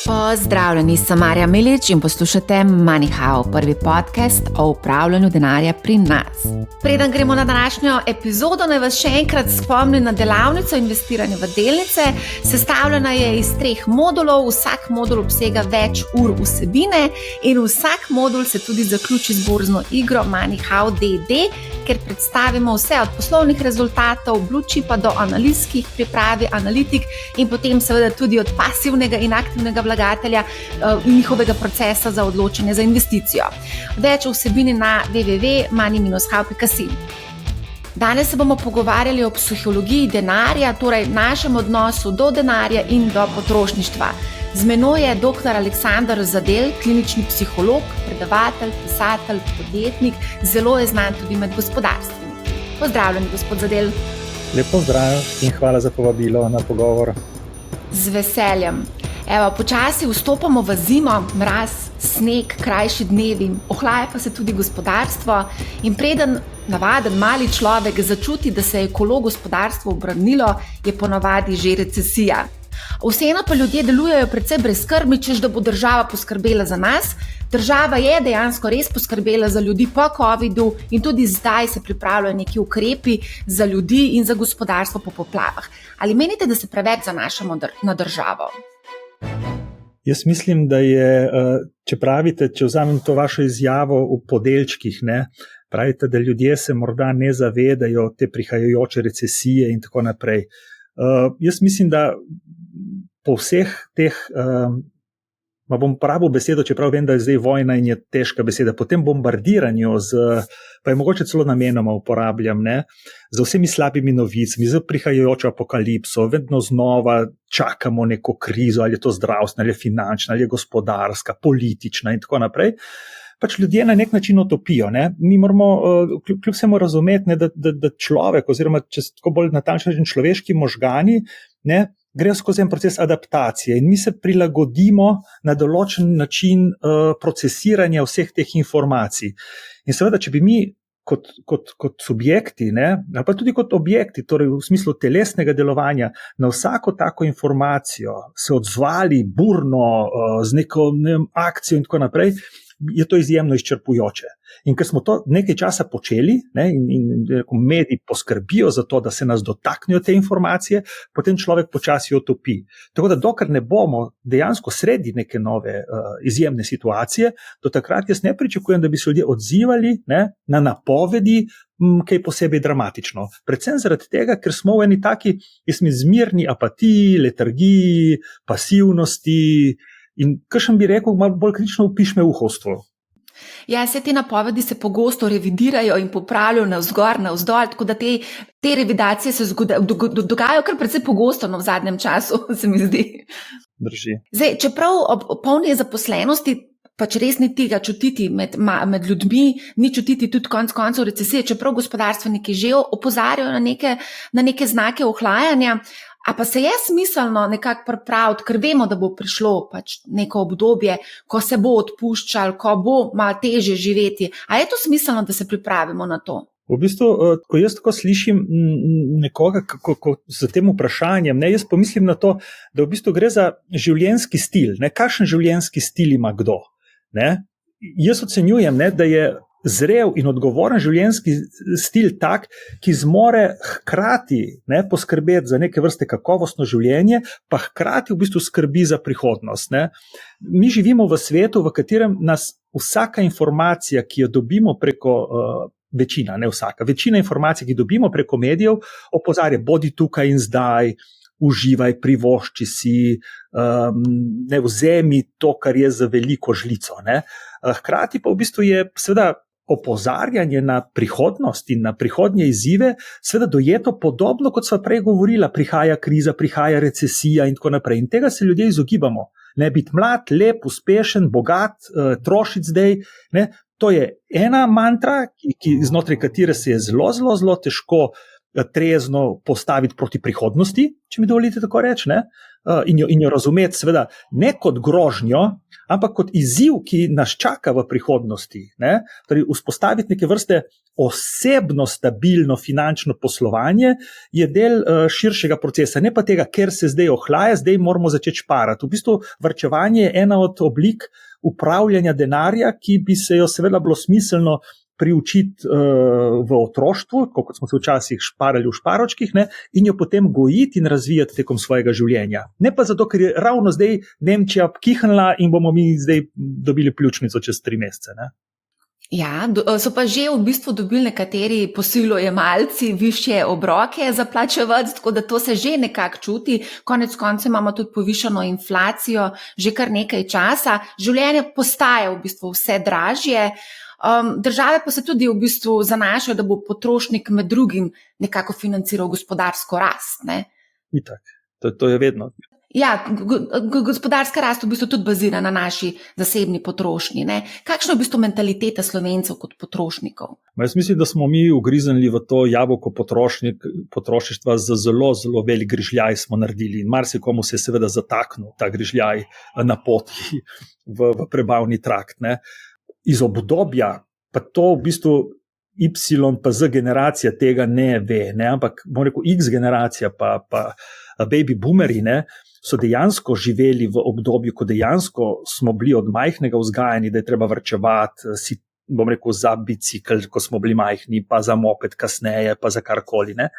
Pozdravljeni, sem Marja Milič in poslušate MoneyHow, prvi podcast o upravljanju denarja pri nas. Preden gremo na današnjo epizodo, naj vas še enkrat spomnim na delavnico investiranja v delnice. Sestavljena je iz 3 modulov, vsak modul obsega več ur vsebine in vsak modul se tudi zaključi z borzno igro MoneyHow DD, ker predstavimo vse od poslovnih rezultatov, blue chipa do analiz, ki jih pripravi analitik in potem seveda tudi od pasivnega in aktivnega vlagatelja in njihovega procesa za odločanje za investicijo. Več o vsebini na www.money-how.si. Danes se bomo pogovarjali o psihologiji denarja, torej našem odnosu do denarja in do potrošništva. Z menoj je dr. Aleksander Zadel, klinični psiholog, predavatelj, pisatelj, podjetnik, zelo je znan tudi med gospodarstveniki. Pozdravljeni, gospod Zadel. Lep pozdrav in hvala za povabilo na pogovor. Z veseljem. Evo, počasi vstopamo v zimo, mraz, sneg, krajši dnevi, ohlaja pa se tudi gospodarstvo in preden navaden mali človek začuti, da se je kolo gospodarstvo obrnilo, je ponavadi že recesija. Vseeno pa ljudje delujejo precej brezskrbni, češ da bo država poskrbela za nas. Država je dejansko res poskrbela za ljudi po covidu in tudi zdaj se pripravljajo neki ukrepi za ljudi in za gospodarstvo po poplavah. Ali menite, da se preveč zanašamo na državo? Jaz mislim, da je, če vzamem to vašo izjavo v podelčkih, pravite, da ljudje se morda ne zavedajo te prihajajoče recesije in tako naprej. Jaz mislim, da po vseh teh, bom uporabil besedo, čeprav vem, da je zdaj vojna in je težka beseda, po tem bombardiranju, pa je mogoče celo namenoma uporabljam, z vsemi slabimi novicami, z prihajajočo apokalipso, vedno znova čakamo neko krizo, ali je to zdravstvena, ali je finančna, ali je gospodarska, politična in tako naprej. Pač ljudje na nek način utopijo. Mi moramo kljub vsemu razumeti, da človek, oziroma če tako bolj natančno rečem, človeški možgani, grejo skozi en proces adaptacije in mi se prilagodimo na določen način procesiranja vseh teh informacij. In seveda, če bi mi kot subjekti, ali pa tudi kot objekti, torej v smislu telesnega delovanja, na vsako tako informacijo se odzvali burno z neko akcijo in tako naprej, je to izjemno izčrpujoče. In ker smo to nekaj časa počeli in mediji poskrbijo za to, da se nas dotaknejo te informacije, potem človek počasi otopi. Tako da dokler ne bomo dejansko sredi neke nove izjemne situacije, do takrat jaz ne pričakujem, da bi se ljudje odzivali na napovedi, kaj posebej dramatično. Predvsem zaradi tega, ker smo v eni taki zmirni apatiji, letargiji, pasivnosti in kakšen bi rekel, malo bolj kritično upišme uhovstvo. Ja, vse te napovedi se pogosto revidirajo in popravljajo navzgor, navzdol, tako da te revidacije se dogajajo kar precej pogosto v zadnjem času, se mi zdi. Drži. Zdaj, čeprav ob polni zaposlenosti pač res ni tega čutiti med ljudmi, ni čutiti tudi konec koncev recesije, čeprav gospodarstveniki že opozarjajo na neke znake ohlajanja. A pa se je smiselno nekako pripraviti, ker vemo, da bo prišlo pač neko obdobje, ko se bo odpuščalo, ko bo malo težje živeti. A je to smiselno, da se pripravimo na to? V bistvu, ko jaz tako slišim nekoga z tem vprašanjem, jaz pomislim na to, da v bistvu gre za življenjski stil. Kakšen življenjski stil ima kdo? Jaz ocenjujem, da je zrel in odgovoren življenjski stil tak, ki zmore hkrati poskrbeti za neke vrste kakovostno življenje, pa hkrati v bistvu skrbi za prihodnost. Mi živimo v svetu, v katerem nas vsaka informacija, ki jo dobimo preko večina informacij, ki dobimo preko medijev, opozarja, bodi tukaj in zdaj, uživaj, privošči si, ne vzemi to, kar je za veliko žlico. Hkrati pa v bistvu je seveda opozarjanje na prihodnost in na prihodnje izzive seveda dojeto podobno, kot sva prej govorila, prihaja kriza, prihaja recesija in tako naprej. In tega se ljudje izogibamo. Biti mlad, lep, uspešen, bogat, trošiti zdaj, to je ena mantra, znotraj katere se je zelo, zelo, zelo težko trezno postaviti proti prihodnosti, če mi dovolite tako reči, ne? In jo razumeti, seveda, ne kot grožnjo, ampak kot izziv, ki nas čaka v prihodnosti. Ne? Torej, vzpostaviti neke vrste osebno stabilno finančno poslovanje je del širšega procesa, ne pa tega, ker se zdaj ohlaja, zdaj moramo začeti šparati. V bistvu varčevanje je ena od oblik upravljanja denarja, ki bi se jo seveda bilo smiselno priučiti v otroštvu, kot smo se včasih šparali v šparočkih, ne, in jo potem gojiti in razvijati tekom svojega življenja. Ne pa zato, ker je ravno zdaj Nemčija kihnila in bomo mi zdaj dobili pljučnico čez 3 mesece. Ne. Ja, so pa že v bistvu dobili nekateri posojilojemalci višje obroke za plačevati, tako da to se že nekako čuti. Konec koncev imamo tudi povišano inflacijo že kar nekaj časa. Življenje postaja v bistvu vse dražje. Države pa se tudi v bistvu zanašajo, da bo potrošnik med drugim nekako financiral gospodarsko rast. Ne? Itak, to je vedno. Ja, gospodarska rast v bistvu tudi bazira na naši zasebni potrošnji. Ne? Kakšna je v bistvu mentaliteta Slovencev kot potrošnikov? Jaz mislim, da smo mi ugriznili v to jabolko potrošništva za zelo, zelo velik grižljaj smo naredili. In marsikomu se je seveda zataknil ta grižljaj na poti v prebavni trakt. Ne? Iz obdobja, pa to v bistvu Y pa Z generacija tega ne ve, ne? Ampak bom rekel X generacija pa baby boomeri, ne? So dejansko živeli v obdobju, ko dejansko smo bili od majhnega vzgajani, da je treba varčevati, si, bom rekel, za bicikl, ko smo bili majhni, pa za moped kasneje, pa za karkoli. Ne?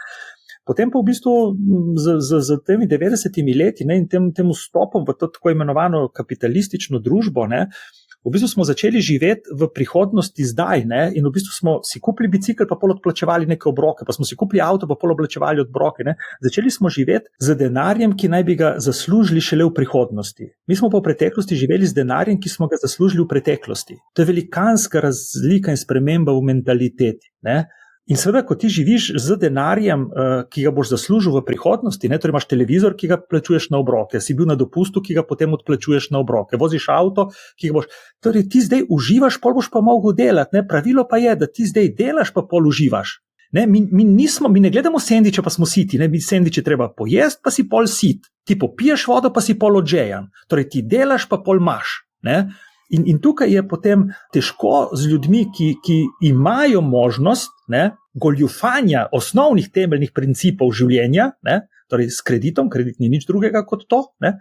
Potem pa v bistvu z temi 90 leti, ne, in tem vstopom v to tako imenovano kapitalistično družbo, ne, v bistvu smo začeli živeti v prihodnosti zdaj, ne, in v bistvu smo si kupili bicikl, pa pol odplačevali neke obroke, pa smo si kupili avto, pa pol odplačevali obroke. Ne. Začeli smo živeti z denarjem, ki naj bi ga zaslužili šele v prihodnosti. Mi smo pa v preteklosti živeli z denarjem, ki smo ga zaslužili v preteklosti. To je velikanska razlika in sprememba v mentaliteti. Ne. In seveda, ko ti živiš z denarjem, ki ga boš zaslužil v prihodnosti, ne, torej imaš televizor, ki ga plačuješ na obroke, si bil na dopustu, ki ga potem odplačuješ na obroke, voziš avto, ki ga boš, torej ti zdaj uživaš, pol boš pa mogel delati, ne, pravilo pa je, da ti zdaj delaš, pa pol uživaš. Ne, mi ne gledamo sendviče, pa smo siti, ne, sendviče treba pojesti, pa si pol sit, ti popiješ vodo, pa si pol odžejan, torej ti delaš, pa pol imaš, ne. In tukaj je potem težko z ljudmi, ki imajo možnost, ne, goljufanja osnovnih temeljnih principov življenja, ne, torej s kreditom, kredit ni nič drugega kot to, ne,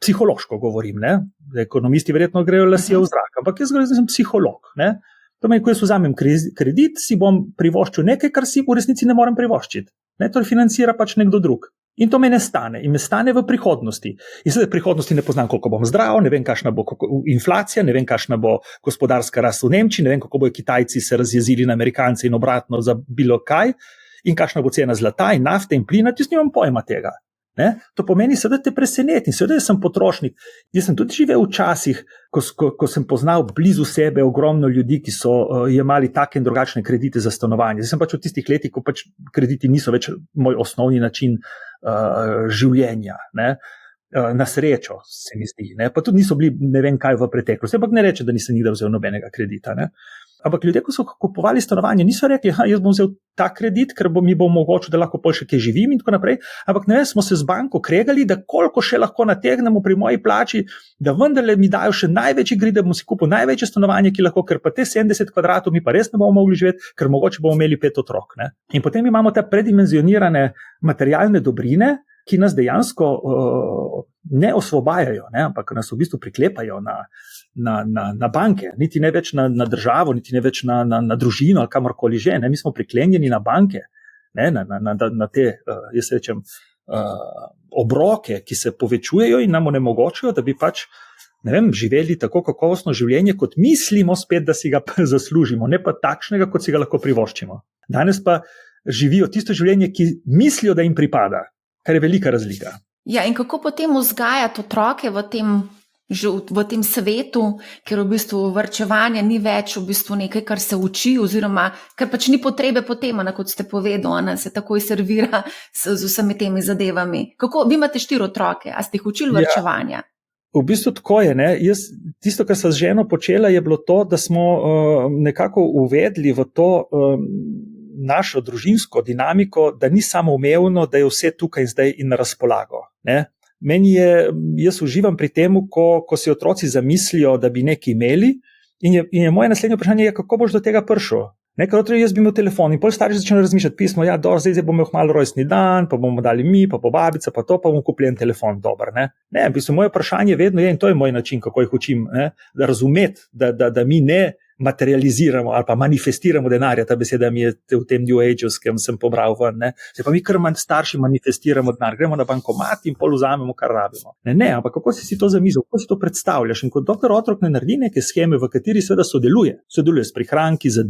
psihološko govorim, ne, ekonomisti verjetno grejo lasje v zrak, ampak jaz sem psiholog. Ne. To meni, ko jaz vzamem kredit, si bom privoščil nekaj, kar si v resnici ne morem privoščiti. Ne, torej financira pač nekdo drug. In to me ne stane. In me stane v prihodnosti. In sedaj v prihodnosti ne poznam, koliko bom zdrav, ne vem, kakšna bo inflacija, ne vem, kakšna bo gospodarska rast v Nemčiji, ne vem, kako bojo Kitajci se razjezili na Amerikance in obratno za bilo kaj, in kakšna bo cena zlata in nafte in plina, jaz nimam pojma tega. Ne? To pomeni, da te preseneti, da sem potrošnik. Jaz sem tudi živel včasih, ko sem poznal blizu sebe ogromno ljudi, ki so jemali take in drugačne kredite za stanovanje. Zdaj sem pač v tistih letih, ko pač krediti niso več moj osnovni način življenja. Ne? Na srečo se mi zdi. Ne? Pa tudi niso bili ne vem kaj v preteklosti, ampak ne rečem, da nisem nikdar vzel nobenega kredita. Ne? Ampak ljudje, ko so kupovali stanovanje, niso rekli, jaz bom vzel ta kredit, ker mi bo omogočil, da lahko pol še kaj živim in tako naprej. Ampak ne, smo se z banko kregali, da koliko še lahko nategnemo pri moji plači, da vendarle mi dajo še največji grid, da bom si kupil največje stanovanje, ki lahko, ker pa te 70 kvadratov mi pa res ne bomo mogli živeti, ker mogoče bomo imeli 5 otrok. Ne? In potem imamo te predimenzionirane materialne dobrine, ki nas dejansko ne osvobajajo, ne? Ampak nas v bistvu priklepajo na banke, niti ne več na državo, niti ne več na družino ali kamorkoli že. Ne? Mi smo priklenjeni na banke, ne? Na te, jaz rečem, obroke, ki se povečujejo in nam onemogočajo, da bi pač, ne vem, živeli tako kakovostno življenje, kot mislimo spet, da si ga zaslužimo, ne pa takšnega, kot si ga lahko privoščimo. Danes pa živijo tisto življenje, ki mislijo, da jim pripada, kar je velika razlika. Ja, in kako potem vzgajati otroke v tem svetu, ker v bistvu varčevanje ni več v bistvu nekaj, kar se uči, oziroma ker pač ni potrebe po tem, kot ste povedali, se takoj servira z vsemi temi zadevami. Vi imate 4 otroke, a ste jih učili varčevanja? V bistvu tako je. Ne? Tisto, kar sva z ženo počela, je bilo to, da smo nekako uvedli v to našo družinsko dinamiko, da ni samoumevno, da je vse tukaj in zdaj in na razpolago. Ne? Jaz uživam pri tem, ko si otroci zamislijo, da bi nekaj imeli, in je moje naslednje vprašanje, kako boš do tega prišel. Nekaj otrok, jaz bi imel telefon in pol starši začnejo razmišljati pismo, zdaj bomo imeli malo rojstni dan, pa bomo dali mi, pa babica, pa to, pa bomo kupili en telefon, dober, ne. Ne, v bistvu moje vprašanje vedno je, in to je moj način, kako jih učim, ne, da razumeti, da mi ne materializiramo ali pa manifestiramo denarja, ta beseda mi je v tem New Age-ovskem sem pobral ven, ne. Se pa mi kar starši manifestiramo denar, gremo na bankomat in pol vzamemo, kar rabimo. Ne, ampak kako si to zamislil, kako si to predstavljaš? In kot doktor otrok ne naredi neke sheme, v kateri seveda sodeluje s prihranki, z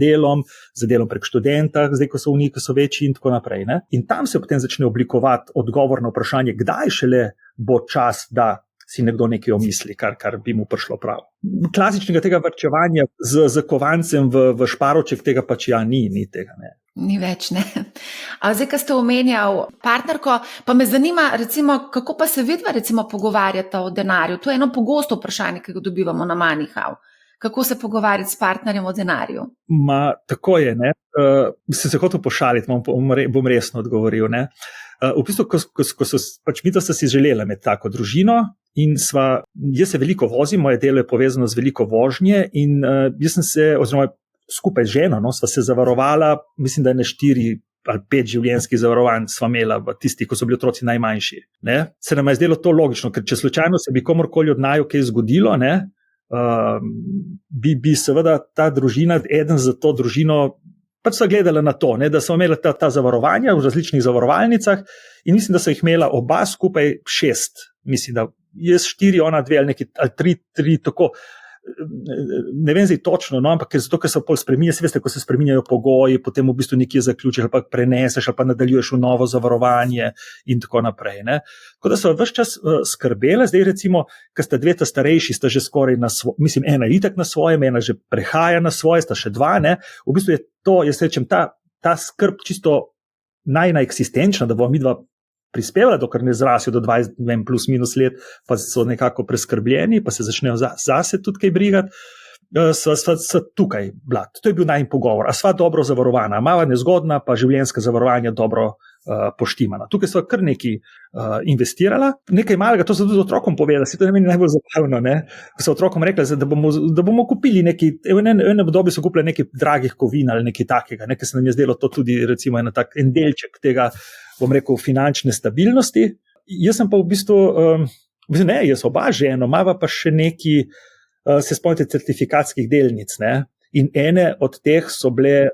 delom prek študenta, zdaj ko so večji in tako naprej, ne. In tam se potem začne oblikovati odgovor na vprašanje, kdaj šele bo čas, da si nekdo nekaj omisli, kar bi mu prišlo prav. Klasičnega tega varčevanja z kovancem v šparoček tega pač ni tega, ne. Ni več, ne. A zdaj, ko ste omenjal partnerko, pa me zanima, recimo, kako pa se vidva recimo pogovarjata o denarju? To je eno pogosto vprašanje, ki ga dobivamo na MoneyHow. Kako se pogovarjati s partnerjem o denarju? Tako je, ne. Sem se hotel pošaliti, bom resno odgovoril, ne. V bistvu, ko so pač mi to si želela imeti tako družino in jaz se veliko vozim, moje delo je povezano z veliko vožnje in jaz sem se, oziroma skupaj z ženo, sva se zavarovala, mislim, da je 4 ali 5 življenjskih zavarovanj sva imela v tistih, ko so bili otroci najmanjši. Ne? Se nam je zdelo to logično, ker če slučajno se bi komorkoli od naju kaj zgodilo, ne, bi seveda ta družina, eden za to družino, pač so gledali na to, ne, da so imeli ta zavarovanja v različnih zavarovalnicah in mislim, da so jih imela oba skupaj 6, mislim, da jaz 4, ona 2 ali 3, tako. Ne vem zdaj točno, ampak zato, ker se pol spreminja, se veste, ko se spreminjajo pogoji, potem v bistvu nekje zaključiš ali pa preneseš ali pa nadaljuješ v novo zavarovanje in tako naprej. Ne. Tako da so ves čas skrbele, zdaj recimo, ker sta 2 starejši, sta že skoraj na svojem, mislim, ena itak na svojem, ena že prehaja na svoje, sta še 2, ne. V bistvu je to, jaz rečem, ta skrb čisto najneeksistenčna, da bomo mi dva prispevala, dokler ne zrasijo do 20, plus minus let, pa so nekako preskrbljeni, pa se začnejo zase tudi kaj brigati, sva tukaj blat. To je bil najin pogovor. A sva dobro zavarovana, mala nezgodna, pa življenjska zavarovanja dobro poštimana. Tukaj sva kar nekaj investirala, nekaj malega, to so tudi otrokom povedala, se to je meni najbolj zabavno, ne? So otrokom rekla, da bomo kupili nekaj, v enem obdobju so kupili nekaj dragih kovin ali nekaj takega, nekaj se nam je zdelo to tudi recimo en delček tega, bom rekel, finančne stabilnosti. Jaz sem pa v bistvu, jaz oba ženo, imava pa še neki, se spomnite, certifikatskih delnic, ne? In ene od teh so bile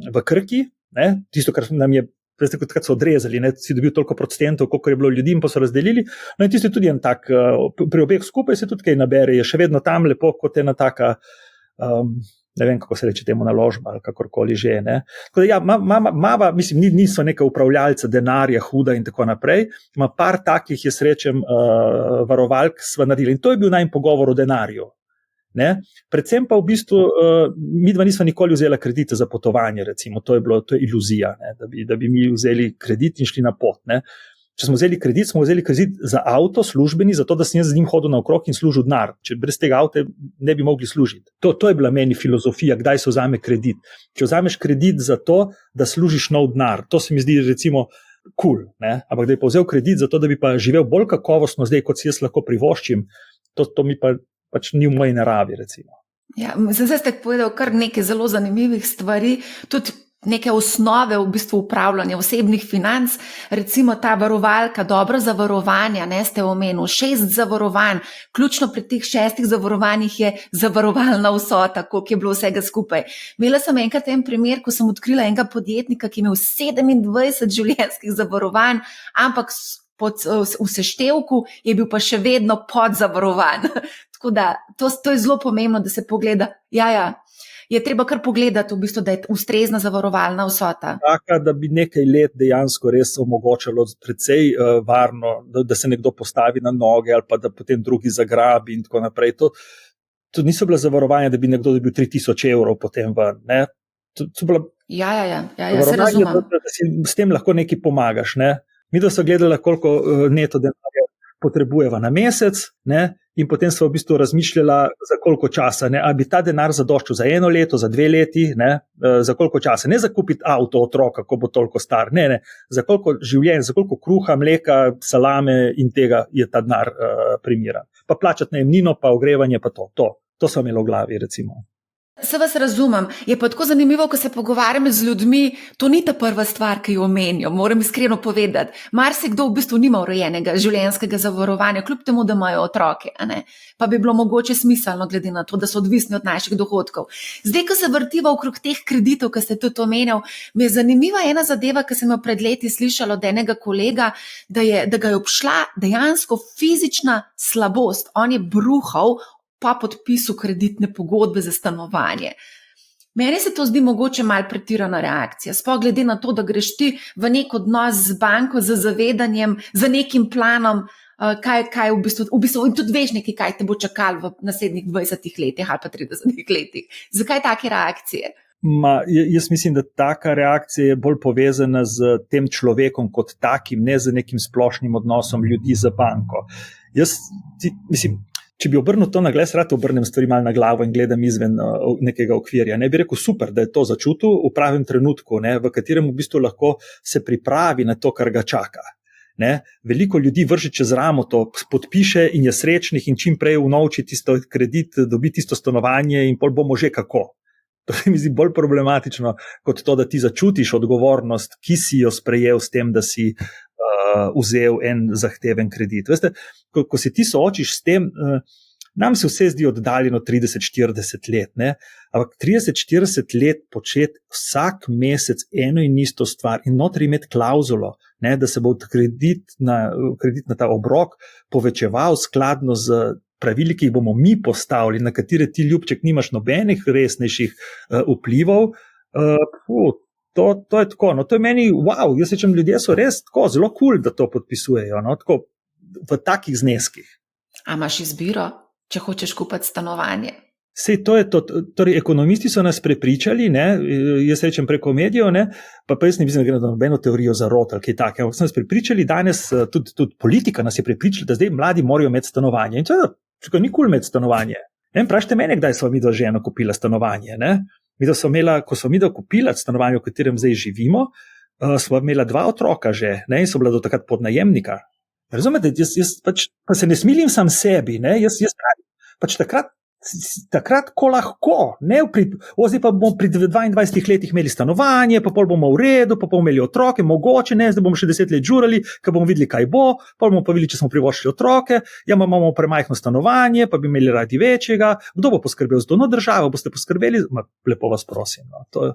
v Krki, ne? Tisto, kar nam je, takrat so odrezali, ne? Si dobil toliko procentov, koliko je bilo ljudi in pa so razdelili, no in tisto je tudi en tak, pri obeh skupaj se tudi kaj nabere, je še vedno tam lepo kot ena taka, ne vem, kako se reče temu, naložba ali kakorkoli že, ne. Tako da mama, mislim, niso neka upravljalca denarja huda in tako naprej, ima par takih, jaz rečem, varovalk sva naredili in to je bil najin pogovor o denarju, ne. Predvsem pa v bistvu, midva nisva nikoli vzela kredite za potovanje, recimo, to je iluzija, ne, da bi mi vzeli kredit in šli na pot, ne. Če smo vzeli kredit za avto službeni, zato da sem jaz z njim hodil naokrog in služil denar. Če brez tega avta ne bi mogli služiti. To je bila meni filozofija, kdaj se vzame kredit. Če vzameš kredit za to, da služiš nov denar, to se mi zdi recimo cool, ne? Ampak da bi pa vzel kredit za to, da bi pa živel bolj kakovostno zdaj, kot si jaz lahko privoščim, to mi pač ni v moji naravi, recimo. Ja, zdaj ste povedal kar nekaj zelo zanimivih stvari, tudi neke osnove v bistvu upravljanja osebnih financ, recimo ta varovalka, dobro zavarovanja, ne, ste omenili, 6 zavarovanj, ključno pri teh 6 zavarovanjih je zavarovalna vsota, koliko je bilo vsega skupaj. Imela sem enkrat en primer, ko sem odkrila enega podjetnika, ki je imel 27 življenjskih zavarovanj, ampak v seštevku je bil pa še vedno podzavarovan. Tako da, to je zelo pomembno, da se pogleda, je treba kar pogledati, v bistvu, da je ustrezna zavarovalna vsota. Taka, da bi nekaj let dejansko res omogočalo precej varno, da se nekdo postavi na noge ali pa da potem drugi zagrabi in tako naprej. To niso bila zavarovanja, da bi nekdo dobil 3000 evrov potem ven, ne? To bila se razumem. Da si s tem lahko nekaj pomagaš, ne? Mi da so gledali, koliko neto denarja potrebujeva na mesec, ne, in potem sva v bistvu razmišljala, za koliko časa, ne, ali bi ta denar zadoščal za 1 leto, za 2 leti, ne, za koliko časa, ne za kupiti avto otroka, ko bo toliko star, ne, za koliko življenj, za koliko kruha, mleka, salame in tega je ta denar primeren. Pa plačati najemnino, pa ogrevanje, pa to sem imel v glavi, recimo. Se vas razumem, je pa tako zanimivo, ko se pogovarjam z ljudmi, to ni ta prva stvar, ki jo omenijo, moram iskreno povedati. Marsikdo v bistvu nima urejenega življenjskega zavarovanja, kljub temu, da imajo otroke, pa bi bilo mogoče smiselno, glede na to, da so odvisni od naših dohodkov. Zdaj, ko se vrtiva okrog teh kreditov, ki ste tudi omenjal, mi je zanimiva ena zadeva, ki sem jo pred leti slišala od enega kolega, da ga je obšla dejansko fizična slabost. On je bruhal pa podpisu kreditne pogodbe za stanovanje. Meni se to zdi mogoče malo pretirana reakcija, sploh glede na to, da greš ti v nek odnos z banko, z zavedanjem, z nekim planom, kaj v bistvu, in tudi veš nekaj, kaj te bo čakalo v naslednjih 20 letih ali pa 30 letih. Zakaj take reakcije? Jaz mislim, da taka reakcija je bolj povezana z tem človekom kot takim, ne z nekim splošnim odnosom ljudi z banko. Če bi obrnil to na glas, rad obrnem stvari malo na glavo in gledam izven nekega okvirja. Ne bi rekel super, da je to začutil v pravem trenutku, ne, v katerem v bistvu lahko se pripravi na to, kar ga čaka. Ne. Veliko ljudi vrže čez ramo to, podpiše in je srečnih in čim prej unovči tisto kredit, dobi tisto stanovanje in pol bomo že kako. To se mi zdi bolj problematično kot to, da ti začutiš odgovornost, ki si jo sprejel s tem, da si vzel en zahteven kredit. Veste, ko se ti soočiš s tem, nam se vse zdi oddaljeno 30-40 let, ne? Ampak 30-40 let početi vsak mesec eno in isto stvar in notri imeti klauzulo, ne, da se bo kredit na ta obrok povečeval skladno z pravili, ki jih bomo mi postavili, na katere ti ljubček nimaš nobenih resnejših vplivov, To je tako, no to je meni, wow, jaz rečem, ljudje so res tako, zelo cool, da to podpisujejo, no, tako v takih zneskih. A imaš izbiro, če hočeš kupiti stanovanje? Sej, to je to, torej ekonomisti so nas prepričali, ne, jaz rečem preko medijev, ne, pa jaz ne mislim, da gre na nobeno teorijo zarot ali kaj take, ampak so nas prepričali danes, tudi politika nas je prepričala, da zdaj mladi morajo imeti stanovanje. In to je, ni cool imeti stanovanje. Ne, vprašajte mene, kdaj sva midva ženo kupila stanovanje, ne. Ko smo midva kupila stanovanje, v katerem zdaj živimo, sva imela 2 otroka že, ne, in so bila do takrat podnajemnika. Razumete, jaz pač pa se ne smilim sam sebi, ne, jaz pač takrat ko lahko, ne, zdaj pa bomo pri 22 letih imeli stanovanje, pa pol bomo v redu, pa bomo imeli otroke, mogoče ne, zdaj bomo še 10 let žurali, ker bomo videli, kaj bo, pa bomo pa videli, če smo privoščili otroke, imamo premajhno stanovanje, pa bi imeli radi večjega, kdo bo poskrbel za to? No, država, boste poskrbeli, lepo vas prosim, no, to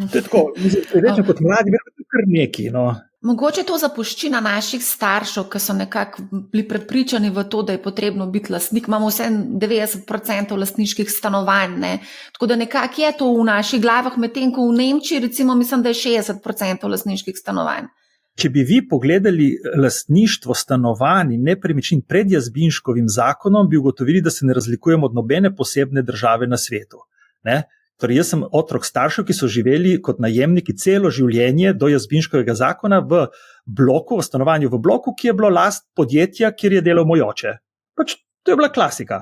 je tako, rečem kot mladi, kar neki, no. Mogoče to zapuščina naših staršev, ki so nekako bili prepričani v to, da je potrebno biti lastnik. Imamo vse 90% lastniških stanovanj, ne? Tako da nekako je to v naših glavah, medtem ko v Nemčiji recimo mislim, da je 60% lastniških stanovanj. Če bi vi pogledali lastništvo stanovanj in nepremičnin pred Jazbinškovim zakonom, bi ugotovili, da se ne razlikujemo od nobene posebne države na svetu, ne? Torej, jaz sem otrok staršev, ki so živeli kot najemniki celo življenje do Jazbinškovega zakona v stanovanju v bloku, ki je bilo last podjetja, kjer je delal moj oče. Pač to je bila klasika.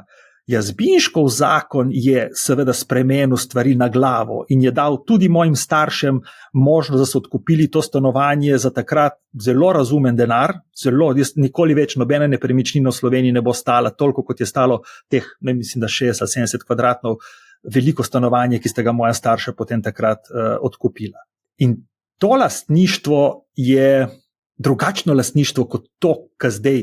Jazbinškov zakon je seveda spremenil stvari na glavo in je dal tudi mojim staršem možnost, da so odkupili to stanovanje za takrat zelo razumen denar, jaz nikoli več nobena nepremičnina v Sloveniji ne bo stala toliko, kot je stalo teh, mislim, da 60-70 kvadratov veliko stanovanje, ki ste ga moja starša potem takrat odkupila. In to lastništvo je drugačno lastništvo kot to, kar zdaj.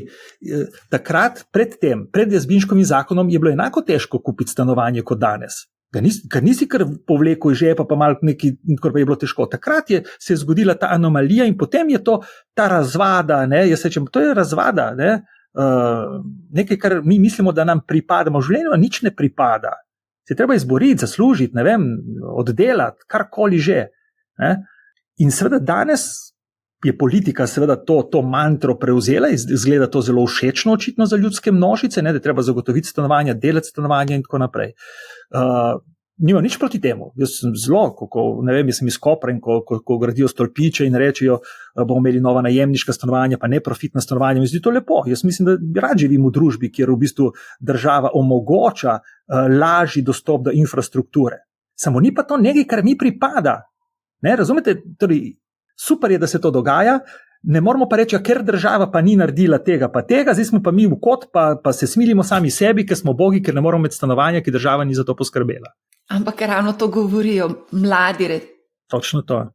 Takrat, pred Jazbinškovim zakonom je bilo enako težko kupiti stanovanje kot danes. Ker nisi kar povlekel iz žepa, pa malo nekaj, kar pa je bilo težko. Takrat se je zgodila ta anomalija in potem je to ta razvada, ne, jaz rečem, to je razvada, ne, nekaj, kar mi mislimo, da nam pripada, v življenju nič ne pripada. Se treba izboriti, zaslužiti, ne vem, oddelati, karkoli že. Ne? In seveda danes je politika seveda to mantro prevzela, izgleda to zelo všečno očitno za ljudske množice, ne, da treba zagotoviti stanovanja, delati stanovanja in tako naprej. Nima nič proti temu. Jaz sem zelo, jaz sem iz Kopra in ko gradijo stolpiče in rečejo, bomo imeli nova najemniška stanovanja, pa neprofitna stanovanja, mi zdi to lepo. Jaz mislim, da rad živim v družbi, kjer v bistvu država omogoča lažji dostop do infrastrukture. Samo ni pa to nekaj, kar mi pripada. Ne, razumete? Torej, super je, da se to dogaja, ne moramo pa reči, ker država pa ni naredila tega, pa tega, zdaj smo pa mi v kot, pa se smilimo sami sebi, ker smo bogi, ker ne moramo imeti stanovanja, ki država ni za to poskrbela. Ampak ravno to govorijo mladi. Točno to.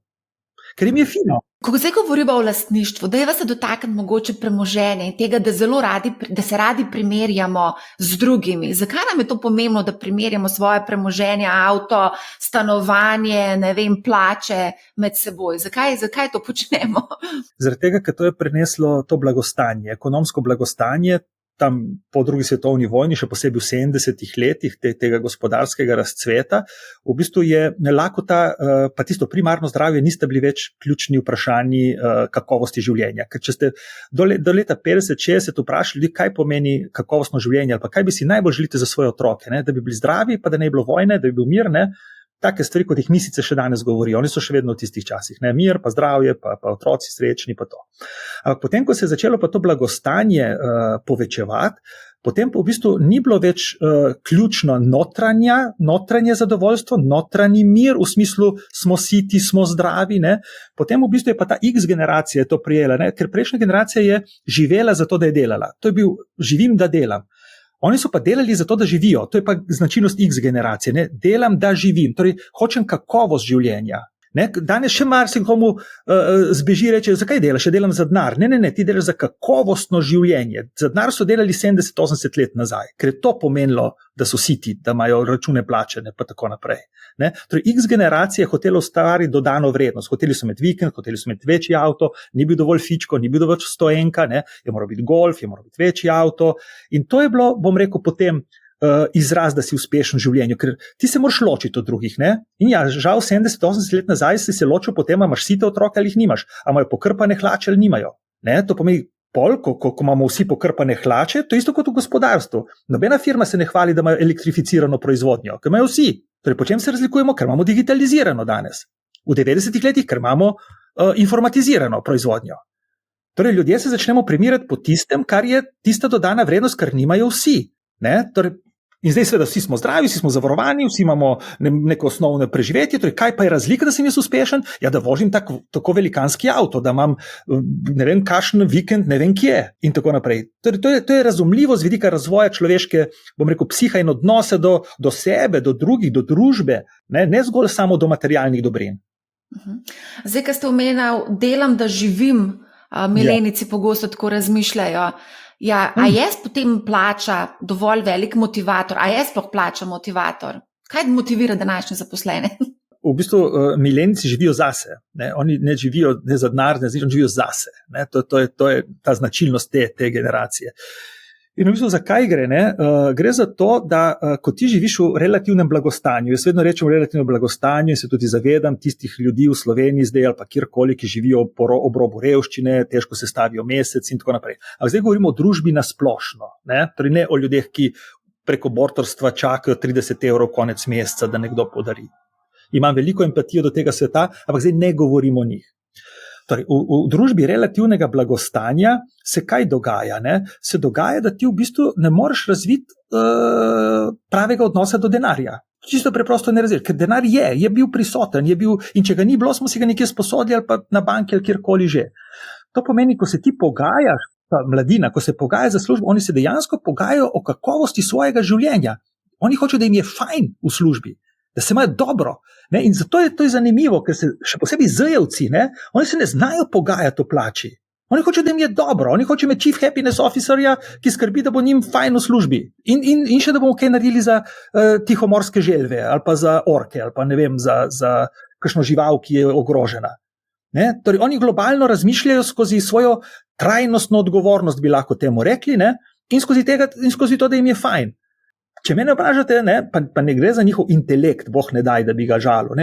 Ker jim je fino. Ko zdaj govorimo o lastništvu, da je vas dotakniti mogoče premoženja in tega, da se radi primerjamo z drugimi. Zakaj nam je to pomembno, da primerjamo svoje premoženje, avto, stanovanje, ne vem, plače med seboj? Zakaj to počnemo? Zaradi tega, ker to je prineslo to blagostanje, ekonomsko blagostanje, tam po drugi svetovni vojni, še posebej v 70-ih letih tega gospodarskega razcveta, v bistvu je lakota, pa tisto primarno zdravje niste bili več ključni vprašanji kakovosti življenja. Ker če ste do leta 50-60 vprašali ljudi, kaj pomeni kakovostno življenje, ali pa kaj bi si najbolj želite za svoje otroke, ne? Da bi bili zdravi, pa da ne bi bilo vojne, da bi bil mir, ne? Take stvari, kot jih misice še danes govorijo. Oni so še vedno v tistih časih. Ne? Mir, pa zdravje, pa otroci srečni, pa to. Ampak potem, ko se je začelo pa to blagostanje povečevati, potem pa v bistvu ni bilo več ključno notranje zadovoljstvo, notranji mir, v smislu smo siti, smo zdravi. Ne? Potem v bistvu je pa ta X generacija to prijela, ne? Ker prejšnja generacija je živela zato, da je delala. To je bil živim, da delam. Oni so pa delali zato, da živijo. To je pa značilnost X generacije. Ne? Delam, da živim. Torej, hočem kakovost življenja. Ne? Danes še marsikomu zbeži reče, zakaj delaš? Delam za denar. Ne, ti delaš za kakovostno življenje. Za denar so delali 70-80 let nazaj, ker je to pomenilo, da so siti, da imajo račune plačene, pa tako naprej. Ne? Torej, X generacija je hotela ustvariti dodano vrednost. Hoteli so imeti vikend, hoteli so imeti večji avto, ni bil dovolj fičko, ni bil dovolj stoenka, ne? Je moral biti golf, je moral biti večji avto. In to je bilo, bom rekel, potem izraz, da si uspešen v življenju, ker ti se moraš ločiti od drugih. Ne? In ja, žal 70-80 let nazaj si se ločil potem, a imaš site otroke ali jih nimaš, a imajo pokrpane hlače ali nimajo. Ne? To pomeni, ko imamo vsi pokrpane hlače, to je isto kot v gospodarstvu. Nobena firma se ne hvali, da imajo elektrificirano proizvodnjo, ker imajo vsi. Torej, po čem se razlikujemo? Ker imamo digitalizirano danes. V 90-ih letih, ker imamo informatizirano proizvodnjo. Torej, ljudje se začnemo primerjati po tistem, kar je tista dodana vrednost, kar nimajo vsi. Ne? Torej, in zdaj seveda vsi smo zdravi, vsi smo zavarovani, vsi imamo neko osnovno preživetje, torej kaj pa je razlika, da sem jaz uspešen? Ja, da vožim tako velikanski avto, da imam ne vem kakšen vikend, ne vem kje in tako naprej. Torej, to je razumljivo z vidika razvoja človeške, bom rekel, psiha in odnose do sebe, do drugih, do družbe, ne zgolj samo do materialnih dobrin. Zdaj, ko ste omenjali, delam, da živim, milenici pogosto tako razmišljajo. Ja, a je potem plača dovolj velik motivator? A je sploh plača motivator? Kaj motivira današnje zaposlene? V bistvu milenici živijo zase. Ne? Oni ne živijo ne za denar, ne živijo zase. Ne? To je ta značilnost te generacije. In v bistvu zakaj gre? Ne? Gre za to, da ko ti živiš v relativnem blagostanju, jaz vedno rečem v relativnem blagostanju in se tudi zavedam tistih ljudi v Sloveniji zdaj ali pa kjerkoli, ki živijo ob robu revščine, težko se stavijo mesec in tako naprej. Ampak zdaj govorimo o družbi na splošno, ne? Torej ne o ljudeh, ki preko bortorstva čakajo 30 evrov konec meseca, da nekdo podari. Imam veliko empatijo do tega sveta, ampak zdaj ne govorimo o njih. Torej, v družbi relativnega blagostanja se kaj dogaja? Ne? Se dogaja, da ti v bistvu ne moreš razviti pravega odnosa do denarja. Čisto preprosto ne razviješ, ker denar je bil prisoten, in če ga ni bilo, smo si ga nekje sposodili ali pa na banki ali kjerkoli že. To pomeni, ko se ti pogajaš, ta mladina, ko se pogaja za službo, oni se dejansko pogajajo o kakovosti svojega življenja. Oni hočejo, da jim je fajn v službi, da se imajo dobro. Ne? In zato je to zanimivo, ker se še posebej zajevci, oni se ne znajo pogajati o plači. Oni hočejo, da jim je dobro, oni hočejo imeti chief happiness officerja, ki skrbi, da bo njim fajn v službi. In še da bomo kaj naredili za tihomorske želve, ali pa za orke, ali pa ne vem, za kakšno žival, ki je ogrožena. Ne? Torej, oni globalno razmišljajo skozi svojo trajnostno odgovornost, bi lahko temu rekli, ne? In skozi to, da jim je fajn. Če mene vprašate, pa ne gre za njihov intelekt, boh ne daj, da bi ga žalil.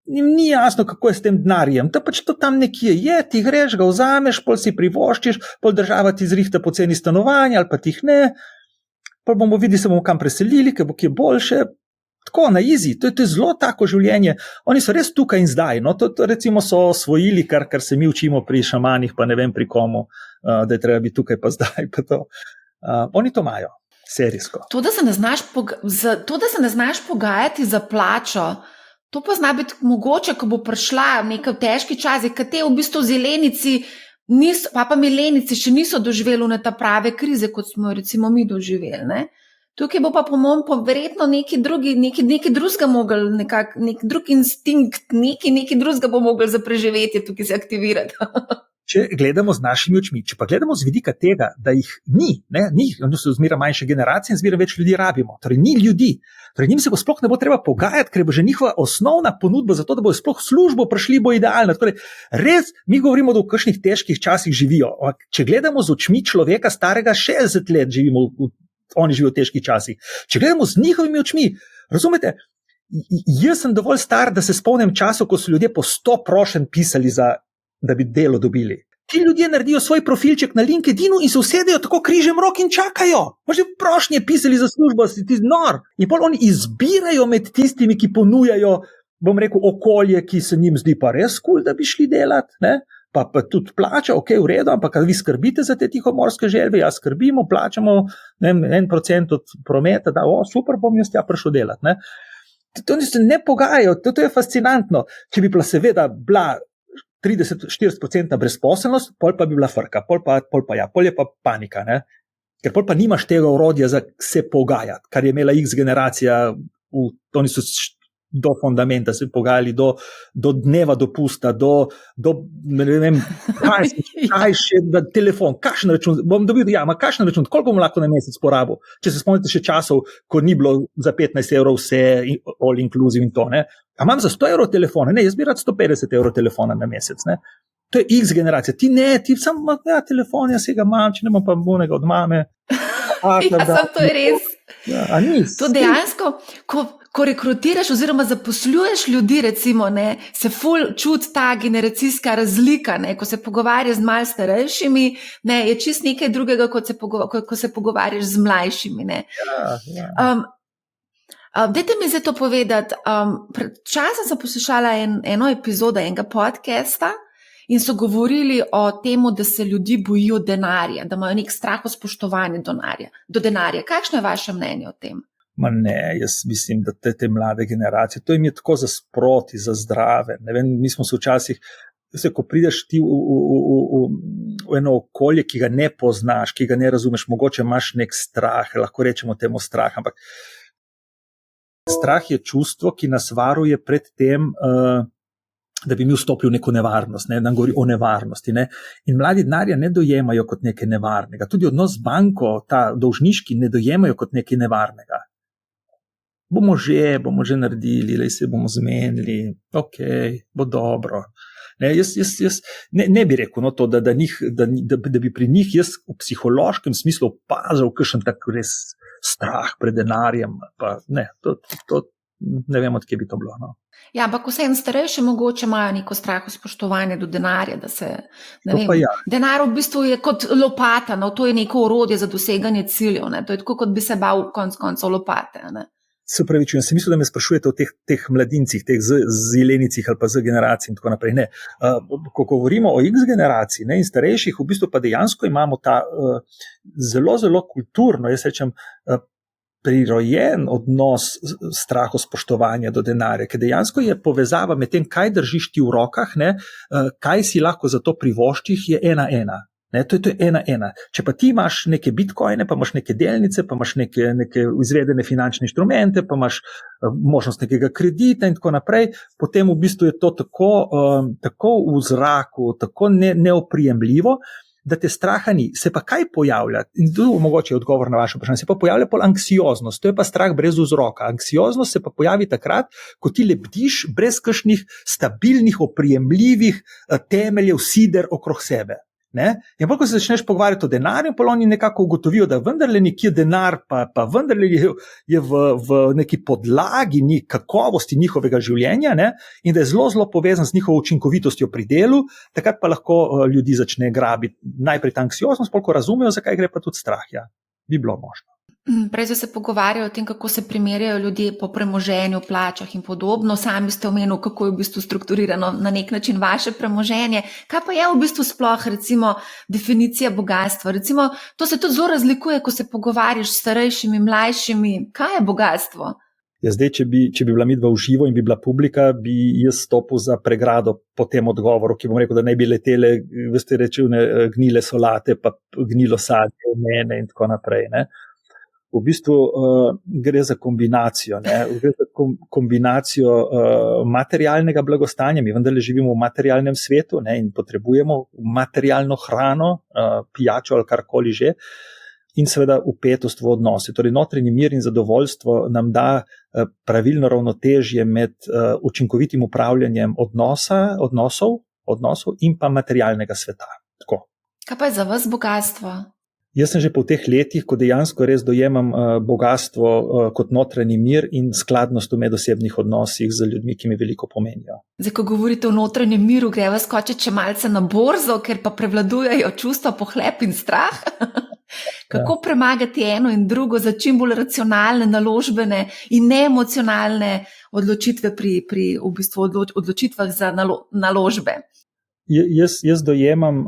Njim ni jasno, kako je s tem denarjem. To pač to tam nekje je, ti greš, ga vzameš, pol si privoščiš, pol država ti zrihta poceni stanovanja ali pa tih ne, pol bomo videli, se bomo kam preselili, ker bo kje boljše. tako na easy, to je zelo tako življenje. Oni so res tukaj in zdaj. No, to recimo so osvojili, kar se mi učimo pri šamanih, pa ne vem pri komu, da je treba biti tukaj pa zdaj. Pa to. Oni to imajo, serijsko. To, da se ne znaš pogajati za plačo, to pa zna biti mogoče, ko bo prišla nekaj težki časi, kad te v bistvu zelenici, pa milenici še niso doživeli na ta prave krize, kot smo recimo mi doživeli, ne? Tukaj bo pa verjetno neki drugega mogel, nek drug instinkt, neki drugega bo mogel za preživetje tukaj se aktivirati. Če gledamo z našimi očmi, če pa gledamo z vidika tega, da jih ni, oni so zmeraj manjše generacije in zmeraj več ljudi rabimo, torej ni ljudi, torej njim se bo sploh ne bo treba pogajati, ker bo že njihova osnovna ponudba za to, da bo sploh službo prišli, bo idealna. Torej, res, mi govorimo, da v kakšnih težkih časih živijo. Če gledamo z očmi človeka starega 60 let, oni živijo v težkih časih. Če gledamo z njihovimi očmi, razumete, jaz sem dovolj star, da se spomnim časov, ko so ljudje po 100 prošenj pisali da bi delo dobili. Ti ljudje naredijo svoj profilček na LinkedInu in se usedejo tako križem rok in čakajo. Možda prošnje pisali za službo, si ti nor. In pol oni izbirajo med tistimi, ki ponujajo, bom rekel, okolje, ki se njim zdi pa res cool, da bi šli delati, ne? Pa tudi plača, ok, v redu, ampak vi skrbite za te tihomorske želve, ja skrbimo, plačamo 1% od prometa, da super, bom jaz tja prišel delati. Ne? To se ne pogajajo, to je fascinantno. Če bi bila seveda 30-40% brezposelnost, pol pa bi bila frka, pol je pa panika, ne? Ker pol pa nimaš tega orodja za se pogajati, kar je imela X generacija, oni so do fundamenta se pogajali, do dneva dopusta, do ne vem, kaj še, da telefon, kakšen račun, bom dobil, kakšen račun, koliko bom lahko na mesec porabil, če se spomnite še časov, ko ni bilo za 15 € vse all inclusive in to, ne. A imam za 100 € telefona? Ne, jaz bi rad 150 € telefona na mesec, ne. To je X generacija, ti samo, telefon, jaz ga imam, če ne imam pa bunega od mame. To je res. A nis? To dejansko, ko rekrutiraš oziroma zaposluješ ljudi, recimo, ne, se ful čuti ta generacijska razlika, ne, ko se pogovarjaš z malo starejšimi, ne, je čist nekaj drugega, ko se pogovarjaš z mlajšimi, ne. Ja. Dajte mi zdaj to povedati, pred časom sem poslušala eno epizodo enega podcasta in so govorili o temu, da se ljudi bojijo denarja, da imajo nek strah o spoštovanju do denarja. Kakšno je vaše mnenje o tem? Ma ne, jaz mislim, da te mlade generacije, to jim je tako za sproti, za zdrave. Ne vem, mi smo se včasih, ko prideš ti v eno okolje, ki ga ne poznaš, ki ga ne razumeš, mogoče imaš nek strah, lahko rečemo temu strah, ampak strah je čustvo, ki nas varuje pred tem, da bi mi vstopili v neko nevarnost, ne, da nam govori o nevarnosti. Ne. In mladi denarja ne dojemajo kot nekaj nevarnega. Tudi odnos z banko, ta dolžniški, ne dojemajo kot nekaj nevarnega. Bomo že naredili, se bomo zmenili, ok, bo dobro. Ne, jaz ne bi rekel to, da bi pri njih jaz v psihološkem smislu opazil kakšen tak res strah pred denarjem, pa ne, to ne vem, od kje bi to bilo. No. Ja, ampak vsem starejši mogoče imajo neko strah o spoštovanju do denarja, da se, ne vem, denar v bistvu je kot lopata, no, to je neko orodje za doseganje ciljev, ne, to je tako, kot bi se bal konec koncev lopate, ne. Se upravičujem, sem mislil, da me sprašujete o teh mladincih, teh zelenicih ali pa z generacij in tako naprej. Ne. Ko govorimo o X generaciji, ne, in starejših, v bistvu pa dejansko imamo ta zelo, zelo kulturno, jaz rečem, prirojen odnos strahu spoštovanja do denarja, ker dejansko je povezava med tem, kaj držiš ti v rokah, ne, kaj si lahko za to privoščih, je 1:1. Ne, to je 1:1. Če pa ti imaš neke bitcoine, pa imaš neke delnice, pa imaš neke izvedene finančne inštrumente, pa imaš možnost nekega kredita in tako naprej, potem v bistvu je to tako v zraku, tako neoprijemljivo, da te straha ni. Se pa kaj pojavlja? In tu mogoče je odgovor na vaše vprašanje. Se pa pojavlja pol anksioznost. To je pa strah brez vzroka. Anksioznost se pa pojavi takrat, ko ti lebdiš brez kakšnih stabilnih, oprijemljivih temeljev, sider okrog sebe. Ne? In pa, ko se začneš pogovarjati o denarju, pa oni nekako ugotovijo, da vendarle nekje denar, pa vendarle je v neki podlagi kakovosti njihovega življenja, ne? In da je zelo, zelo povezan z njihovo učinkovitostjo pri delu, takrat pa lahko ljudi začne grabiti najprej ta anksioznost, ko razumejo, zakaj gre, pa tudi strah. Ja. Bi bilo možno. Prej so se pogovarjali o tem, kako se primerjajo ljudje po premoženju, plačah in podobno. Sami ste omenili, kako je v bistvu strukturirano na nek način vaše premoženje. Kaj pa je v bistvu sploh, recimo, definicija bogatstva? Recimo, to se tudi zelo razlikuje, ko se pogovarjaš s starejšimi, mlajšimi. Kaj je bogatstvo? Ja, zdaj, če bi bila midva v živo in bi bila publika, bi jaz stopil za pregrado po tem odgovoru, ki bom rekel, da ne bi letele, veste, rečevne gnile solate, pa gnilo sadje v mene in tako naprej, ne. V bistvu gre za kombinacijo, ne? Gre za kombinacijo materialnega blagostanja. Mi vendarle živimo v materialnem svetu, ne? In potrebujemo materialno hrano, pijačo ali karkoli že, in seveda vpetost v odnose. Torej, notranji mir in zadovoljstvo nam da pravilno ravnotežje med učinkovitim upravljanjem odnosov in pa materialnega sveta. Tako. Kaj pa je za vas bogatstvo? Jaz sem že po teh letih, ko dejansko res dojemam bogatstvo kot notranji mir in skladnost v medosebnih odnosih z ljudmi, ki mi veliko pomenijo. Zdaj, ko govorite o notranjem miru, greva skočiti še malce na borzo, ker pa prevladujejo čustva pohlep in strah. Kako premagati eno in drugo za čim bolj racionalne, naložbene in neemocionalne odločitve pri v bistvu odločitvah za naložbe? Jaz dojemam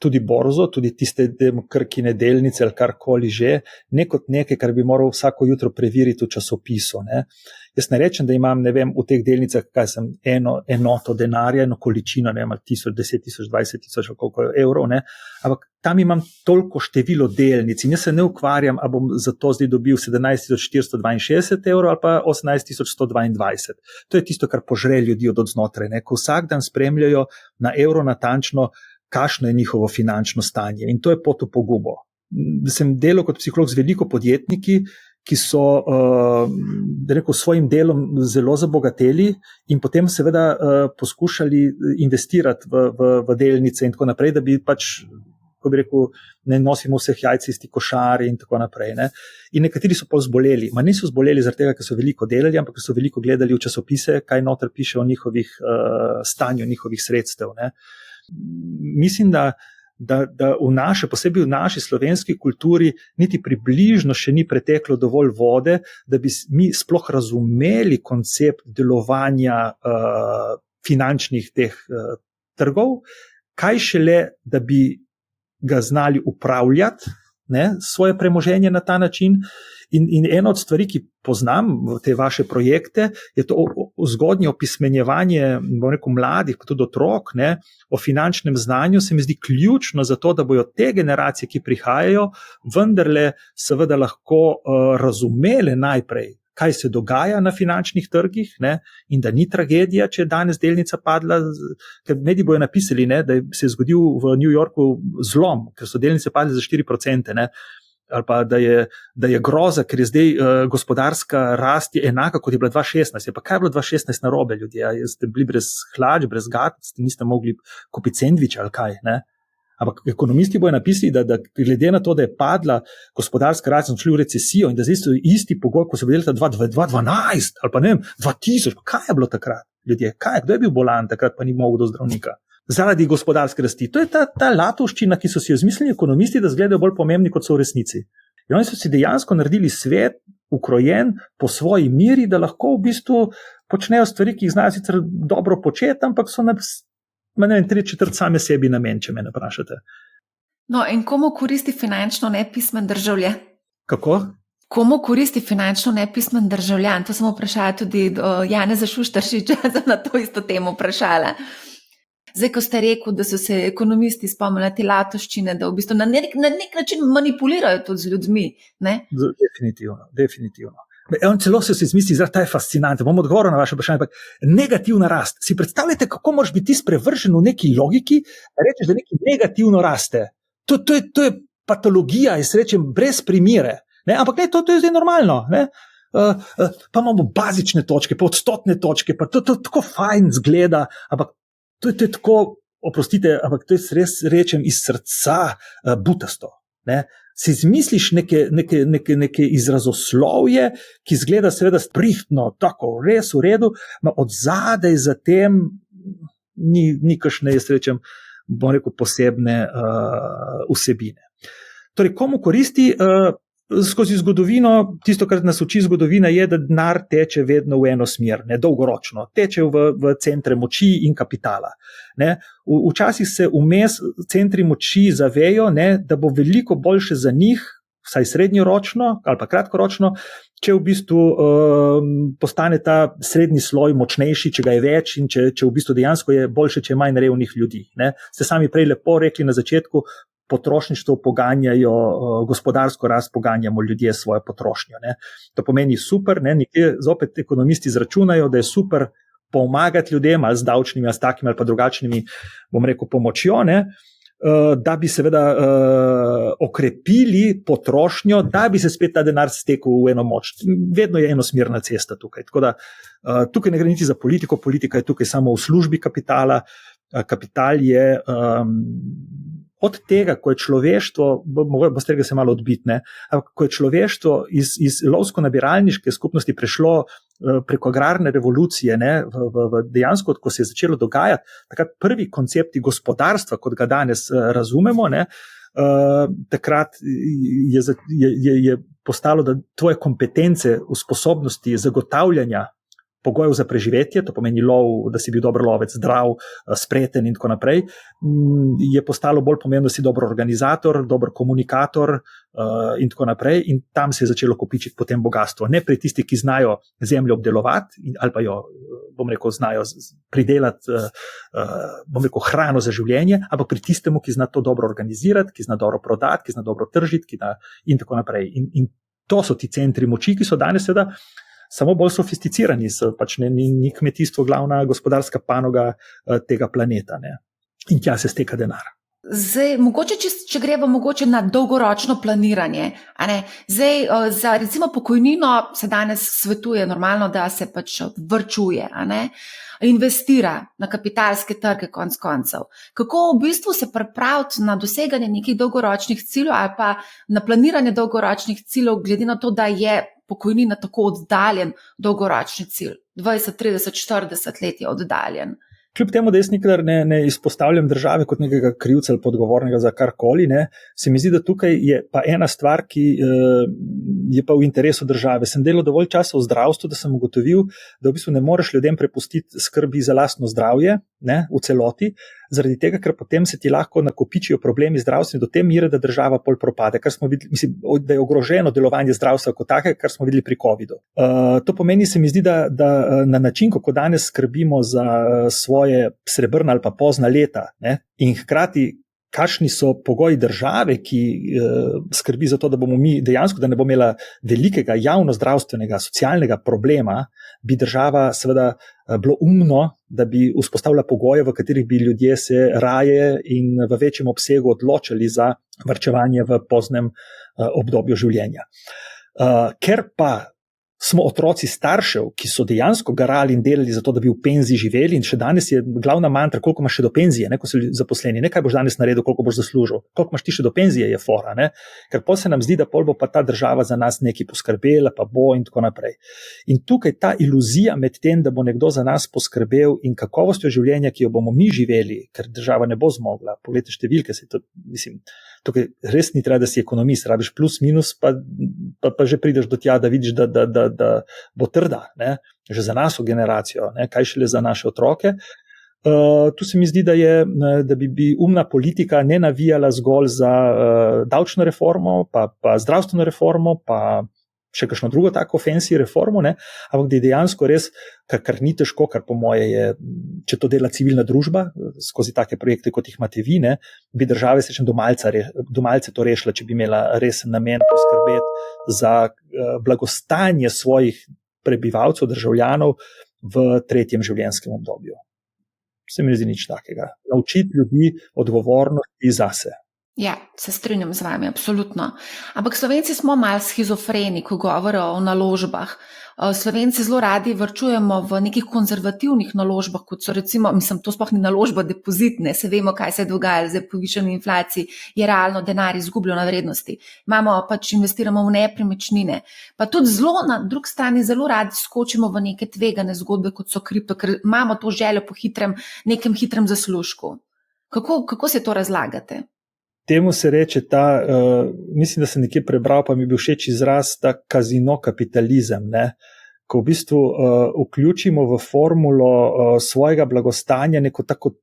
tudi borzo, tudi tiste Krkine delnice ali karkoli že, ne kot nekaj, kar bi moral vsako jutro preveriti v časopisu. Ne. Jaz ne rečem, da imam, ne vem, v teh delnicah, kaj sem, enoto denarja, eno količino, ne vem, 1000, 10 000, 20 000 ali koliko evrov, ne, ampak tam imam toliko število delnic in jaz se ne ukvarjam, a bom za to zdaj dobil 17 462 evrov ali pa 18 122. To je tisto, kar požre ljudi od odznotraj, ne, ko vsak dan spremljajo na evro natančno, kakšno je njihovo finančno stanje. In to je pot v pogubo. Sem delal kot psiholog z veliko podjetniki, ki so svojim delom zelo zabogateli in potem seveda poskušali investirati v delnice in tako naprej, da bi pač, ko bi rekel, ne nosimo vseh jajc isti košari in tako naprej. Ne. In nekateri so pol zboleli. Ma niso zboleli zaradi tega, ker so veliko delali, ampak so veliko gledali v časopise, kaj noter piše o njihovih stanju, njihovih sredstev. Ne. Mislim, da posebej v naši slovenski kulturi niti približno še ni preteklo dovolj vode, da bi mi sploh razumeli koncept delovanja finančnih teh trgov, kaj šele, da bi ga znali upravljati, ne, svoje premoženje na ta način. In ena od stvari, ki poznam v te vaše projekte, je to zgodnje opismenjevanje, bom rekel, mladih, pa tudi otrok, ne, o finančnem znanju. Se mi zdi ključno za to, da bojo te generacije, ki prihajajo, vendarle seveda lahko razumele najprej, kaj se dogaja na finančnih trgih, ne, in da ni tragedija, če je danes delnica padla, ker mediji bojo napisali, ne, da se je zgodil v New Yorku zlom, ker so delnice padle za 4%, ne, ali pa da je groza, ker je zdaj gospodarska rast je enaka, kot je bila 2016. Je pa kaj je bilo 2016 narobe, ljudje? Ste bili brez hlač, brez gat, niste mogli kupiti sendvič ali kaj, ne? Ampak ekonomisti bojo napisali, da glede na to, da je padla gospodarska rast, smo šli v recesijo in da zdaj so isti pogoj, ko so bili leta 2012 ali pa ne vem, 2000, pa kaj je bilo takrat, ljudje? Kdo je bil bolan takrat, pa ni mogel do zdravnika? Zaradi gospodarske rasti. To je ta latovščina, ki so si jo izmislili ekonomisti, da izgledajo bolj pomembni, kot so v resnici. In oni so si dejansko naredili svet ukrojen po svoji miri, da lahko v bistvu počnejo stvari, ki jih znajo sicer dobro početi, ampak so ne vem, 3/4 same sebi namen, če me ne vprašate. No, in komu koristi finančno nepismen državljan? Kako? Komu koristi finančno nepismen državljan? To sem vprašala tudi Janeza Šuštaršiča, na to isto temo vprašala. Zdaj, ko ste rekel, da so se ekonomisti spomnili te latovščine, da v bistvu na nek način manipulirajo tudi z ljudmi, ne? Definitivno. On celo se izmisli, da je fascinantno. Bom odgovoril na vaše vprašanje, ampak negativna rast. Si predstavljate, kako moraš biti sprevržen v neki logiki, da rečeš, da nekaj negativno raste. To je patologija, jaz rečem, brez primere. Ne? Ampak ne, to je zdaj normalno. Ne? Pa imamo bazične točke, pa odstotne točke, pa to tako fajn zgleda, ampak to je tako, oprostite, ampak to je res rečem iz srca butasto. Ne? Si izmisliš neke izrazoslovje, ki izgleda seveda sprihtno, tako res v redu, od zadaj za tem ni kakšne, jaz rečem, bom rekel, posebne vsebine. Torej, komu koristi? skozi zgodovino, tisto, kar nas uči zgodovina, je, da denar teče vedno v eno smer, ne, dolgoročno. Teče v centre moči in kapitala. Ne. Včasih se vmes centri moči zavejo, ne, da bo veliko boljše za njih, vsaj srednjeročno ali pa kratkoročno, če v bistvu postane ta srednji sloj močnejši, če ga je več in če v bistvu dejansko je boljše, če je manj revnih ljudi. Ne. Ste sami prej lepo rekli na začetku, potrošništvo poganjajo, gospodarsko rast poganjamo ljudje s svojo potrošnjo. Ne. To pomeni super, ne, nekje zopet ekonomisti izračunajo, da je super pomagati ljudem ali z davčnimi, ali s takimi ali pa drugačnimi, bom rekel, pomočjo, ne, da bi seveda okrepili potrošnjo, da bi se spet ta denar stekel v eno moč. Vedno je enosmerna cesta tukaj. Tako da tukaj ne gre niti za politiko, politika je tukaj samo v službi kapitala. Kapital je od tega, ko je človeštvo, boste tega se malo odbitne, ko je človeštvo iz lovsko-nabiralniške skupnosti prešlo preko agrarne revolucije, ne, v dejansko, ko se je začelo dogajati, takrat prvi koncepti gospodarstva, kot ga danes razumemo, ne, takrat je postalo, da tvoje kompetence v sposobnosti zagotavljanja pogojev za preživetje, to pomeni lov, da si bil dober lovec, zdrav, spreten in tako naprej, je postalo bolj pomembno, da si dober organizator, dober komunikator in tako naprej, in tam se je začelo kopičiti potem bogatstvo. Ne pri tistih, ki znajo zemljo obdelovati ali pa jo, bom rekel, znajo pridelati, bom rekel, hrano za življenje, ampak pri tistemu, ki zna to dobro organizirati, ki zna dobro prodati, ki zna dobro tržiti in tako naprej. In to so ti centri moči, ki so danes seveda samo bolj sofisticirani, pač ni kmetijstvo glavna gospodarska panoga tega planeta, ne. In tja se steka denar. Zdaj, mogoče, če gremo mogoče na dolgoročno planiranje, a ne? Zdaj, za recimo pokojnino se danes svetuje normalno, da se pač varčuje, a ne? Investira na kapitalske trge konec koncev. Kako v bistvu se pripraviti na doseganje nekih dolgoročnih ciljev ali pa na planiranje dolgoročnih ciljev, glede na to, da je pokojnina tako oddaljen dolgoročni cilj, 20, 30, 40 let je oddaljen. Kljub temu, da jaz nikdar ne izpostavljam države kot nekega krivca ali podgovornega za karkoli, ne, se mi zdi, da tukaj je pa ena stvar, ki je pa v interesu države. Sem delal dovolj časa v zdravstvu, da sem ugotovil, da v bistvu ne moreš ljudem prepustiti skrbi za lastno zdravje, ne, v celoti, zaradi tega, ker potem se ti lahko nakopičijo problemi zdravstveni do te mere, da država pol propade, kar smo videli, mislim, da je ogroženo delovanje zdravstva kot take, kar smo videli pri covidu. To pomeni, se mi zdi, da na način, kako danes skrbimo za svoje srebrna ali pa pozna leta, ne, in hkrati kakšni so pogoji države, ki skrbi za to, da bomo mi dejansko, da ne bo imela velikega javno-zdravstvenega, socialnega problema, bi država seveda bilo umno, da bi vzpostavila pogoje, v katerih bi ljudje se raje in v večjem obsegu odločili za varčevanje v poznem obdobju življenja. Ker pa smo otroci staršev, ki so dejansko garali in delali za to, da bi v penziji živeli, in še danes je glavna mantra, koliko imaš še do penzije, ne, ko so zaposleni, ne kaj boš danes naredil, koliko boš zaslužil, koliko imaš ti še do penzije, je fora, ne, ker pol se nam zdi, da pol bo pa ta država za nas nekaj poskrbela, pa bo in tako naprej. In tukaj ta iluzija med tem, da bo nekdo za nas poskrbel in kakovostjo življenja, ki jo bomo mi živeli, ker država ne bo zmogla, poglejte številke, se to, mislim, tukaj res ni treba, da si ekonomist, rabiš plus, minus, pa že prideš do tja, da vidiš, da bo trda, ne, že za našo generacijo, ne, kaj šele za naše otroke. Tu se mi zdi, da bi umna politika ne navijala zgolj za davčno reformo, pa zdravstveno reformo, pa še kakšno drugo tako fancy reformo, ne, ampak da je dejansko res, kar ni težko, kar po moje je, če to dela civilna družba, skozi take projekte, kot jih imate vi, ne, bi države se do malce to rešila, če bi imela resen namen poskrbeti za blagostanje svojih prebivalcev, državljanov v tretjem življenjskem obdobju. Se mi ne zdi nič takega. Naučiti ljudi odgovornosti zase. Ja, se strinjam z vami, absolutno. Ampak Slovenci smo malo shizofreni, ko govorijo o naložbah. Slovenci zelo radi varčujemo v nekih konzervativnih naložbah, kot so recimo, to sploh ni naložba, depozitne, se vemo, kaj se je dogajalo z povišanjem inflaciji, je realno denar izgubljal na vrednosti. Investiramo v nepremičnine. Pa tudi zelo na drugi strani zelo radi skočimo v neke tvegane zgodbe, kot so kripto, ker imamo to željo po nekem hitrem zaslužku. Kako se to razlagate? Temu se reče mislim, da sem nekje prebral, pa mi je bil všeč izraz, ta kazino kapitalizem, ne? Ko v bistvu vključimo v formulo svojega blagostanja neko tako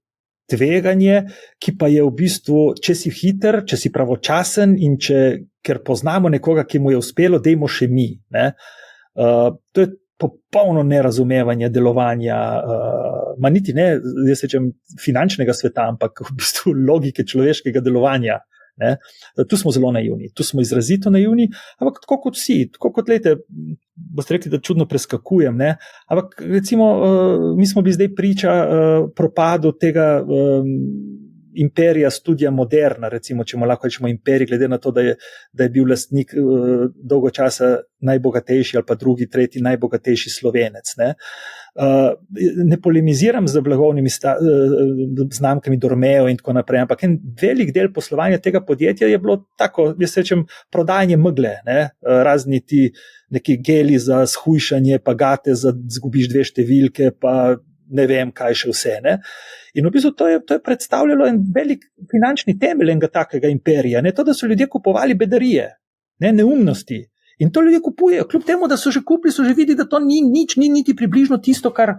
tveganje, ki pa je v bistvu, če si hiter, če si pravočasen in ker poznamo nekoga, ki mu je uspelo, dajmo še mi. Ne? To je popolno nerazumevanje delovanja, niti ne, jaz rečem, finančnega sveta, ampak v bistvu logike človeškega delovanja. Ne? Tu smo zelo naivni, tu smo izrazito naivni, ampak tako kot vsi, tako kot lejte, boste rekli, da čudno preskakujem, ne? Ampak recimo mi smo bili zdaj priča propadu tega imperija Studia Moderna, recimo, če mu lahko rečemo imperij, glede na to, da je bil lastnik dolgo časa najbogatejši ali pa drugi, tretji najbogatejši Slovenec. Ne polemiziram z blagovnimi znamkami Dormeo in tako naprej, ampak en velik del poslovanja tega podjetja je bilo tako, jaz rečem, prodajanje megle, razni ti neki geli za shujšanje, pa gate za zgubiš 2 številke, pa ne vem, kaj še vse. Ne? In v bistvu to je predstavljalo en velik finančni temelj enega takega imperija. Ne? To, da so ljudje kupovali bedarije, neumnosti. In to ljudje kupujejo, kljub temu, da so že kupili, so že videli, da to ni niti približno tisto, kar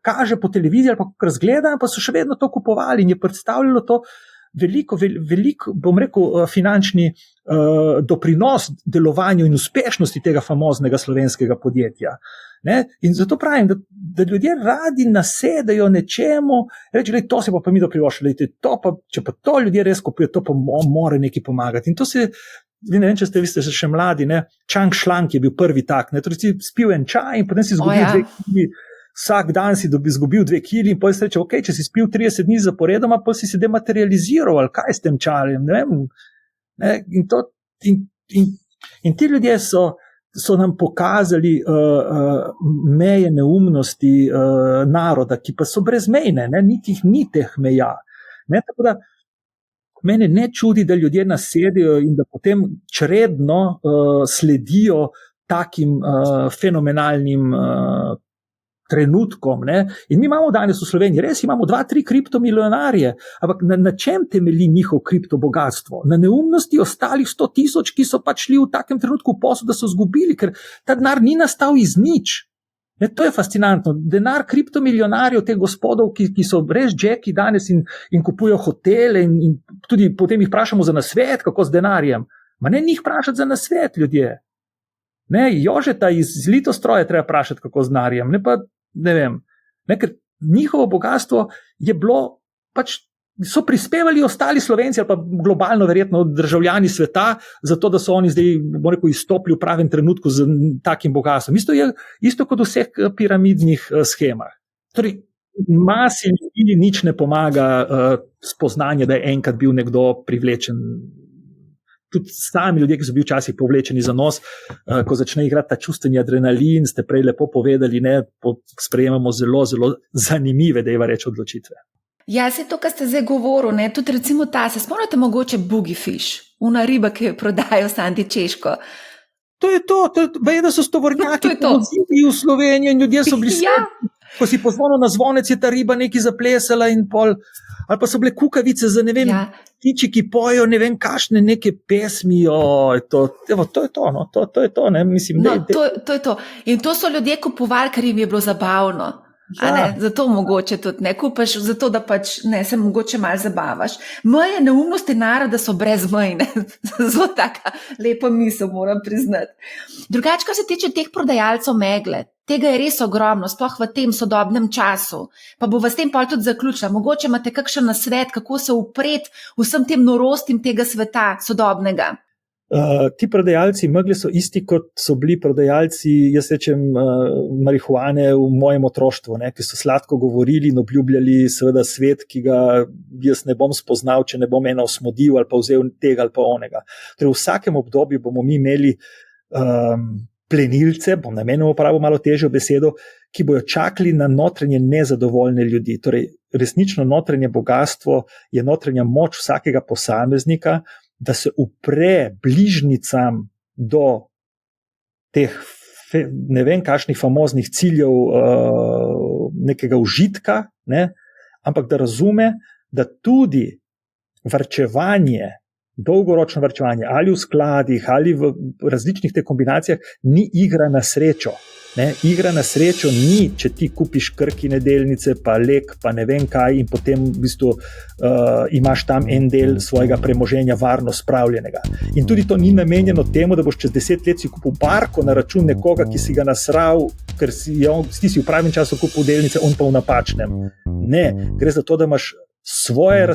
kaže po televiziji ali pa kar zgleda, pa so še vedno to kupovali in je predstavljalo to veliko, bom rekel, finančni doprinos delovanju in uspešnosti tega famoznega slovenskega podjetja. Ne? In zato pravim, da ljudje radi nasedajo nečemu, reči, to se pa mi doprivoščili, če pa to ljudje res kupujejo, to pa mora nekaj pomagati. In to se, ne vem, če ste še mladi, Čang Šlank je bil prvi tak, torej si spil en čaj in potem si izgubil 2 kili, vsak dan si izgubil 2 kili in potem si reče, ok, če si spil 30 dni zaporedoma, pa si se dematerializiral, ali kaj s tem čajem, ne vem. In ti ljudje so nam pokazali meje neumnosti naroda, ki pa so brezmejne, niti jih ni teh meja. Tako da mene ne čudi, da ljudje nasedajo in da potem čredno sledijo takim fenomenalnim trenutkom. In mi imamo danes v Sloveniji, res imamo 2-3 kriptomilijonarje, ampak na čem temelji njihov kriptobogatstvo? Na neumnosti ostalih 100,000, ki so pač šli v takem trenutku v posel, da so zgubili, ker ta denar ni nastal iz nič. To je fascinantno. Denar kriptomilijonarjev, teh gospodov, ki so res džeki danes in kupujo hotele in tudi potem jih vprašamo za nasvet, kako z denarjem. Ma ne njih vprašati za nasvet, ljudje. Jožeta iz Litostroja treba vprašati, kako z denarjem. Ne vem. Ker njihovo bogatstvo je bilo, pač so prispevali ostali Slovenci ali pa globalno verjetno državljani sveta, zato da so oni zdaj, bom rekel, izstopili v pravem trenutku z takim bogatstvom. Isto kot v vseh piramidnih schemah. Torej, masi ljudi nič ne pomaga spoznanje, da je enkrat bil nekdo privlečen. Tudi sami ljudje, ki so bili včasih povlečeni za nos, ko začne igrati ta čustveni adrenalin, ste prej lepo povedali, sprejemamo zelo, zelo zanimive, dejva reči, odločitve. Ja, se to, kar ste zdaj govorili, tudi recimo se spomnite mogoče Boogie Fish, una riba, ki jo prodajo Santi Češko. To je to, da so stovornjaki povozili v Slovenijo in ljudje so bili ko si pozvonil na zvonec, je ta riba nekaj zaplesala in pol, ali pa so bile kukavice za ne vem, tiči, ki pojejo ne vem kašne neke pesmi, to je to, ne, mislim. To je to. In to so ljudje kupovali, ker jim je bilo zabavno. Zato mogoče tudi ne kupaš, zato da pač se mogoče malo zabavaš. Meje neumnosti naroda so brezmejne. Zelo taka lepa misel, moram priznati. Drugače, kar se tiče teh prodajalcev megle, tega je res ogromno, sploh v tem sodobnem času. Pa bo vas tem pol tudi zaključila. Mogoče imate kakšen nasvet, kako se upreti vsem tem norostim tega sveta sodobnega. Ti prodajalci megle so isti, kot so bili prodajalci, jaz rečem, marihuane v mojem otroštvu, ki so sladko govorili in obljubljali seveda svet, ki ga jaz ne bom spoznal, če ne bom eno osmodil ali pa vzel tega ali pa onega. Torej, v vsakem obdobju bomo mi imeli plenilce, bom namenoma uporabil malo težjo besedo, ki bojo čakali na notranje nezadovoljne ljudi. Torej, resnično notranje bogatstvo je notranja moč vsakega posameznika, da se upre bližnicam do teh ne vem kakšnih famoznih ciljev nekega užitka, ampak da razume, da tudi varčevanje, dolgoročno varčevanje ali v skladih ali v različnih teh kombinacijah ni igra na srečo. Ne, igra na srečo ni, če ti kupiš Krkine delnice, pa Lek, pa ne vem kaj in potem v bistvu imaš tam en del svojega premoženja varno spravljenega. In tudi to ni namenjeno temu, da boš čez 10 let si kupil barko na račun nekoga, ki si ga nasral, ker si v pravem času kupil delnice, on pa v napačnem. Ne, gre za to, da imaš svoje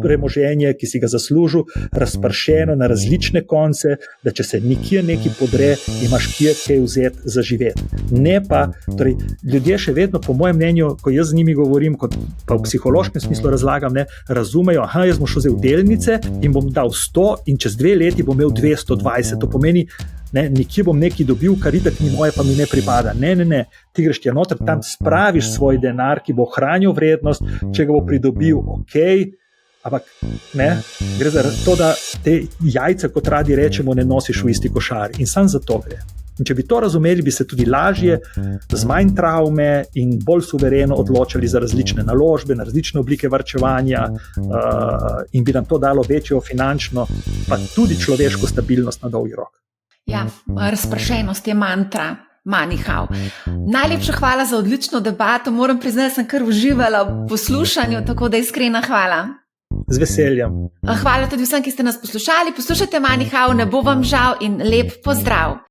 premoženje, ki si ga zaslužil, razpršeno na različne konce, da če se nikjer nekaj podre, imaš kje kaj vzeti za živeti. Ne pa, torej, ljudje še vedno, po mojem mnenju, ko jaz z njimi govorim, kot pa v psihološkem smislu razlagam, ne, razumejo, jaz bom šel vzel delnice in bom dal 100 in čez 2 leti bom imel 220. To pomeni, nekje bom nekaj dobil, kar itak ni moje, pa mi ne pripada. Ne. Ti greš tja noter, tam spraviš svoj denar, ki bo ohranil vrednost, če ga bo pridobil, ampak gre za to, da te jajca, kot radi rečemo, ne nosiš v isti košar. In sam za to gre. In če bi to razumeli, bi se tudi lažje, z manj travme in bolj suvereno odločali za različne naložbe, na različne oblike varčevanja in bi nam to dalo večjo finančno, pa tudi človeško stabilnost na dolgi rok. Ja, razpršenost je mantra, Moneyhow. Najlepša hvala za odlično debato, moram priznati, sem kar uživala v poslušanju, tako da iskrena hvala. Z veseljem. Hvala tudi vsem, ki ste nas poslušali. Poslušajte Moneyhow, ne bo vam žal in lep pozdrav.